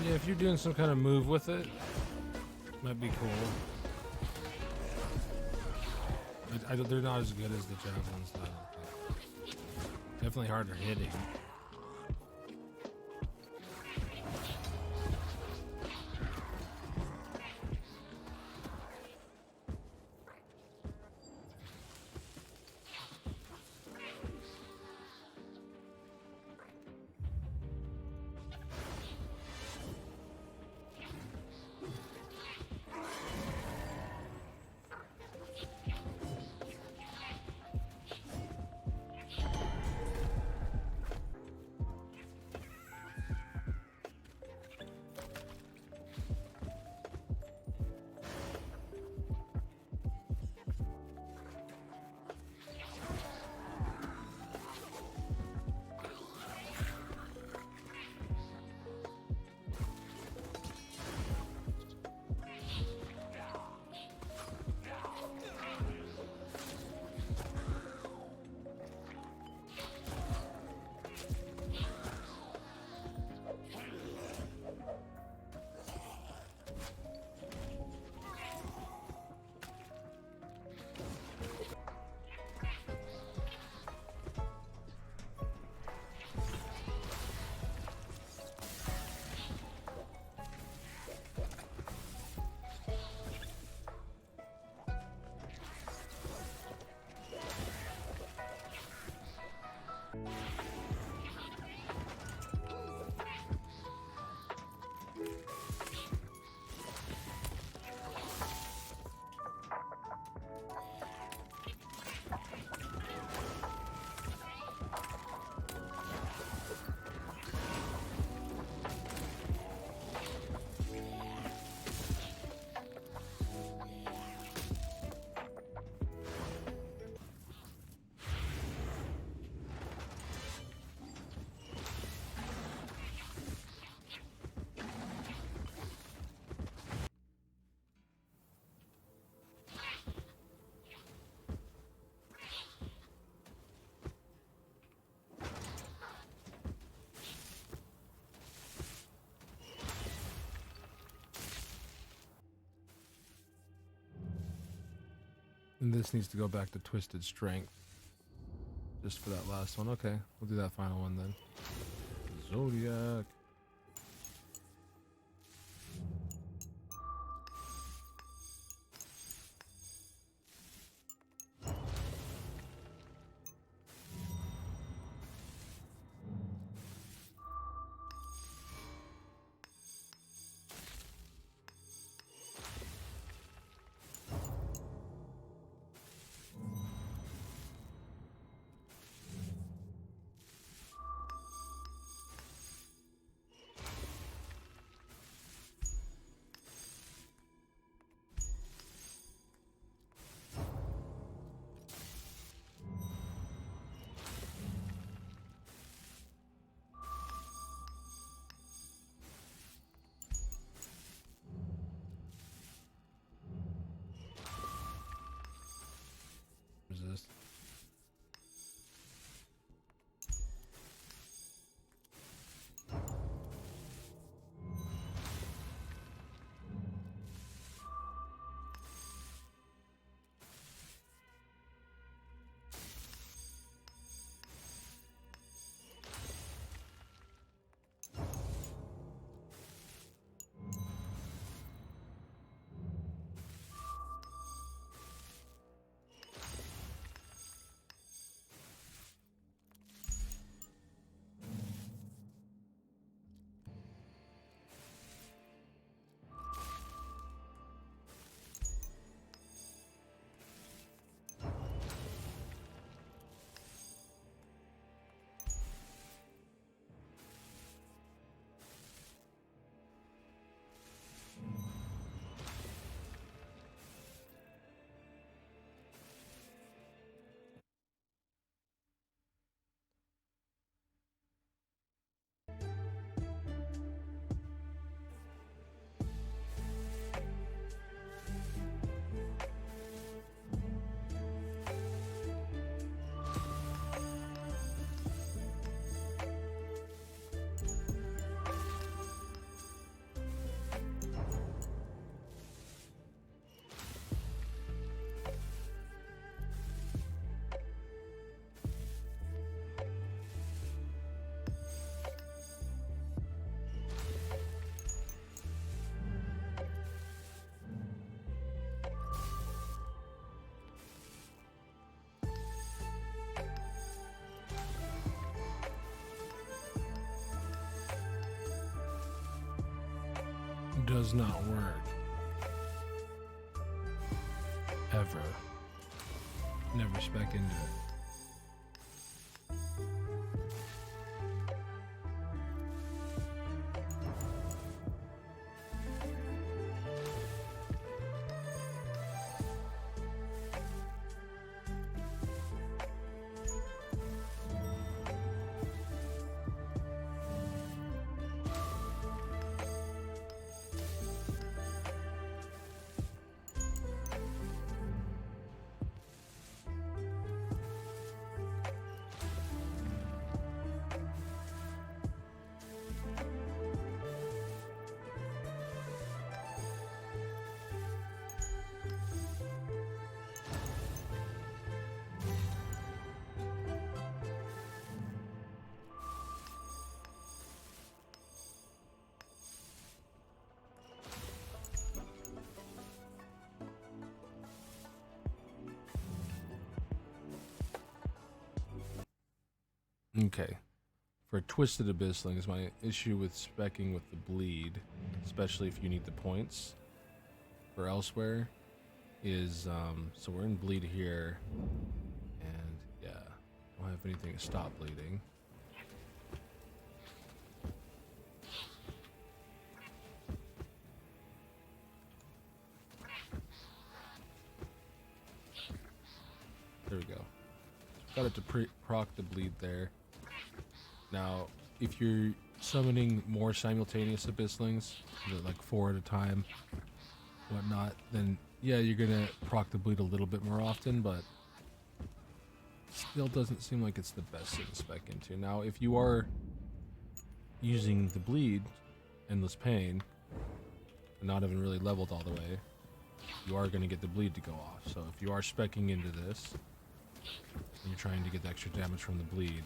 Yeah, if you're doing some kind of move with it, might be cool. They're not as good as the javelins, though. Definitely harder hitting. And this needs to go back to Twisted Strength. Just for that last one. Okay, we'll do that final one then. Zodiac. Resist. does not work. Ever. Never spec into it. Okay. For Twisted Abysslings, my issue with speccing with the bleed, especially if you need the points for elsewhere, is, so we're in bleed here, and yeah, don't have anything to stop bleeding. There we go. Got it to proc the bleed there. Now, if you're summoning more simultaneous Abysslings, like 4 at a time, whatnot, then yeah, you're gonna proc the bleed a little bit more often, but still doesn't seem like it's the best thing to spec into. Now, if you are using the bleed, Endless Pain, and not even really leveled all the way, you are gonna get the bleed to go off. So if you are specking into this, and you're trying to get the extra damage from the bleed,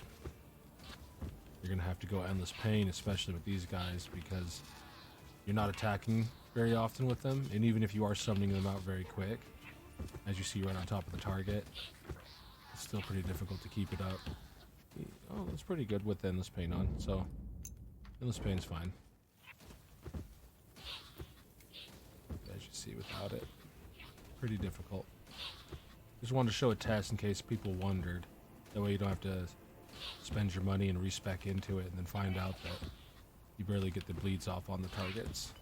you're gonna have to go Endless Pain, especially with these guys, because you're not attacking very often with them, and even if you are summoning them out very quick, as you see right on top of the target, it's still pretty difficult to keep it up. Oh, that's pretty good with Endless Pain on, so Endless Pain's fine. As you see without it, pretty difficult. Just wanted to show a test in case people wondered. That way you don't have to spend your money and respec into it and then find out that you barely get the bleeds off on the targets.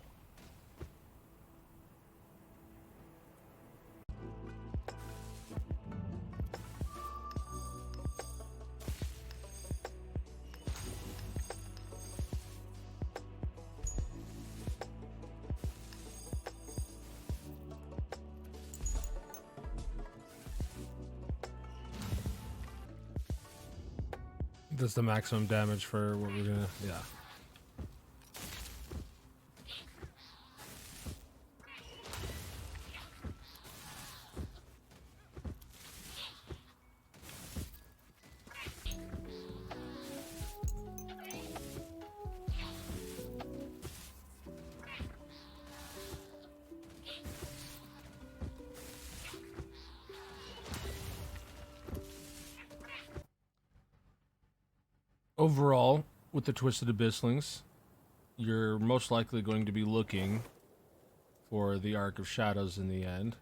That's the maximum damage for what we're gonna, yeah. Overall, with the Twisted Abysslings, you're most likely going to be looking for the Arc of Shadows in the end.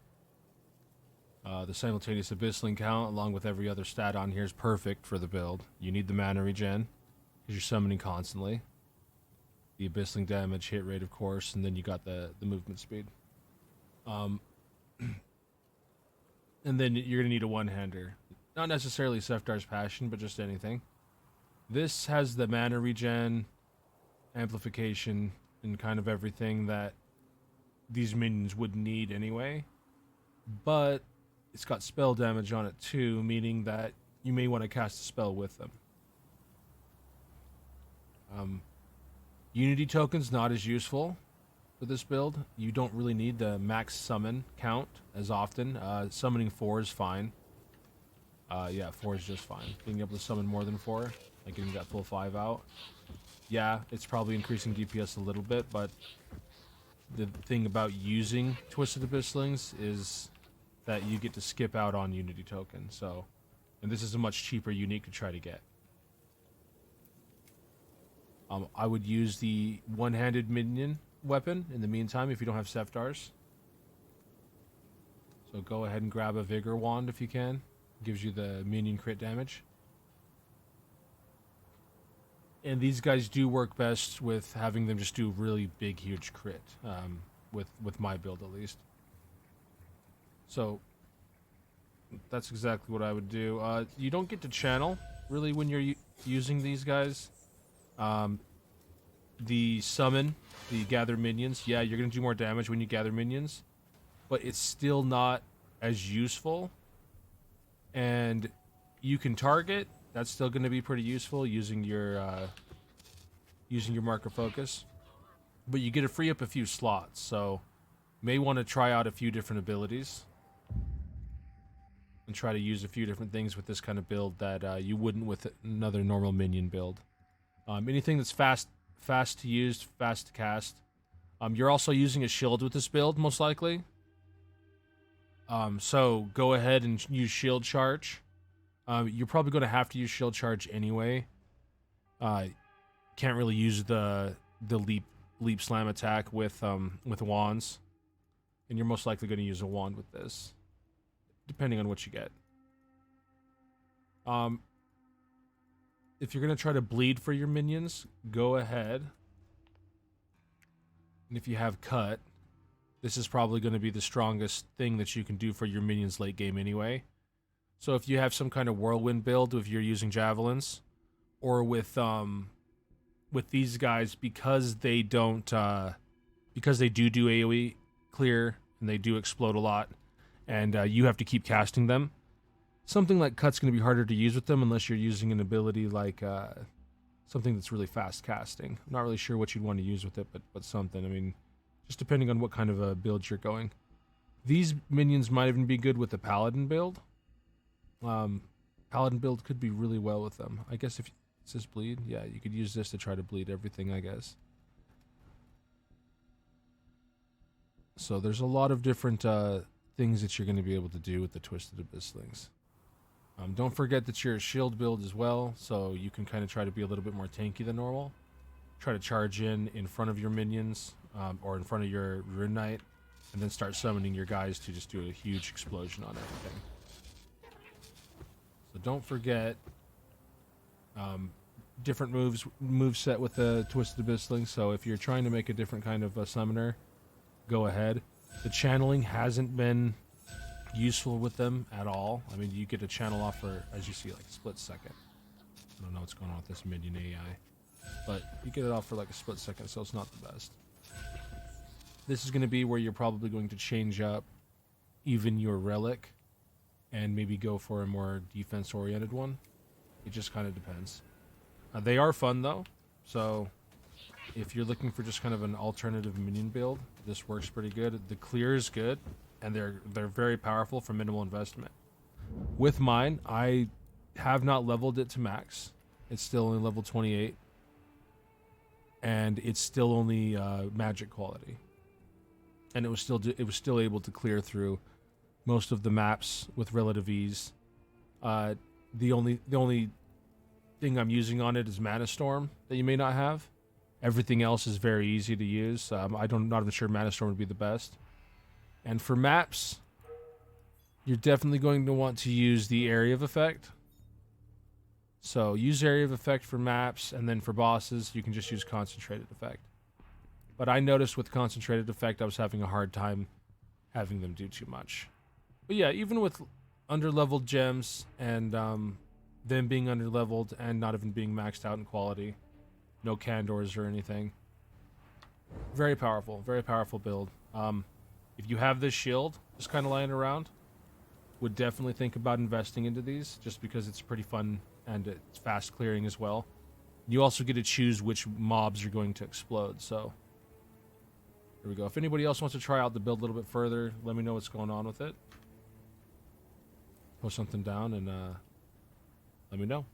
The simultaneous Abyssling count, along with every other stat on here, is perfect for the build. You need the mana regen, because you're summoning constantly. The Abyssling damage, hit rate, of course, and then you got the movement speed. And then you're going to need a one-hander. Not necessarily Sefdar's Passion, but just anything. This has the mana regen, amplification, and kind of everything that these minions would need anyway. But it's got spell damage on it too, meaning that you may want to cast a spell with them. Unity token's not as useful for this build. You don't really need the max summon count as often. Summoning 4 is fine. Yeah, 4 is just fine. Being able to summon more than 4, like getting that full 5 out. Yeah, it's probably increasing DPS a little bit, but the thing about using Twisted Abysslings is that you get to skip out on Unity token. So, and this is a much cheaper unique to try to get. I would use the one-handed minion weapon in the meantime if you don't have Seftars. So go ahead and grab a Vigor Wand if you can. Gives you the minion crit damage. And these guys do work best with having them just do really big, huge crit. With my build at least. So that's exactly what I would do. You don't get to channel really when you're using these guys. The summon, the gather minions. Yeah, you're gonna do more damage when you gather minions, but it's still not as useful. And you can target. That's still gonna be pretty useful using your marker focus. But you get to free up a few slots, so may want to try out a few different abilities and try to use a few different things with this kind of build that you wouldn't with another normal minion build. Anything that's fast to use, fast to cast. You're also using a shield with this build, most likely. So go ahead and use shield charge. You're probably going to have to use shield charge anyway. Can't really use the leap slam attack with wands, and you're most likely going to use a wand with this, depending on what you get. If you're going to try to bleed for your minions, go ahead. And if you have cut, this is probably going to be the strongest thing that you can do for your minions late game anyway. So if you have some kind of whirlwind build, if you're using javelins, or with these guys, because they don't, because they do AoE clear and they do explode a lot, and you have to keep casting them. Something like cut's going to be harder to use with them unless you're using an ability like something that's really fast casting. I'm not really sure what you'd want to use with it, but something. I mean, just depending on what kind of a build you're going. These minions might even be good with the paladin build. Paladin build could be really well with them. I guess if it says bleed, yeah, you could use this to try to bleed everything, I guess. So there's a lot of different things that you're going to be able to do with the Twisted Abysslings. Don't forget that you're a shield build as well, so you can kind of try to be a little bit more tanky than normal. Try to charge in front of your minions, or in front of your Rune Knight, and then start summoning your guys to just do a huge explosion on everything. So don't forget different move set with the Twisted Abyssling. So if you're trying to make a different kind of a summoner, go ahead. The channeling hasn't been useful with them at all. I mean, you get a channel off for, as you see, like a split second. I don't know what's going on with this minion AI, but you get it off for like a split second, so it's not the best. This is going to be where you're probably going to change up even your relic and maybe go for a more defense-oriented one. It just kind of depends. They are fun, though, so if you're looking for just kind of an alternative minion build, this works pretty good. The clear is good, and they're very powerful for minimal investment. With mine, I have not leveled it to max. It's still only level 28, and it's still only magic quality, and it was still able to clear through most of the maps with relative ease. The only thing I'm using on it is Mana Storm that you may not have. Everything else is very easy to use. I'm not even sure Mana Storm would be the best. And for maps, you're definitely going to want to use the Area of Effect. So use Area of Effect for maps, and then for bosses, you can just use Concentrated Effect. But I noticed with Concentrated Effect, I was having a hard time having them do too much. But yeah, even with underleveled gems and them being underleveled and not even being maxed out in quality, no Candors or anything, very powerful build. If you have this shield just kind of lying around, would definitely think about investing into these, just because it's pretty fun and it's fast clearing as well. You also get to choose which mobs are going to explode, so there we go. If anybody else wants to try out the build a little bit further, let me know what's going on with it. Post something down and let me know.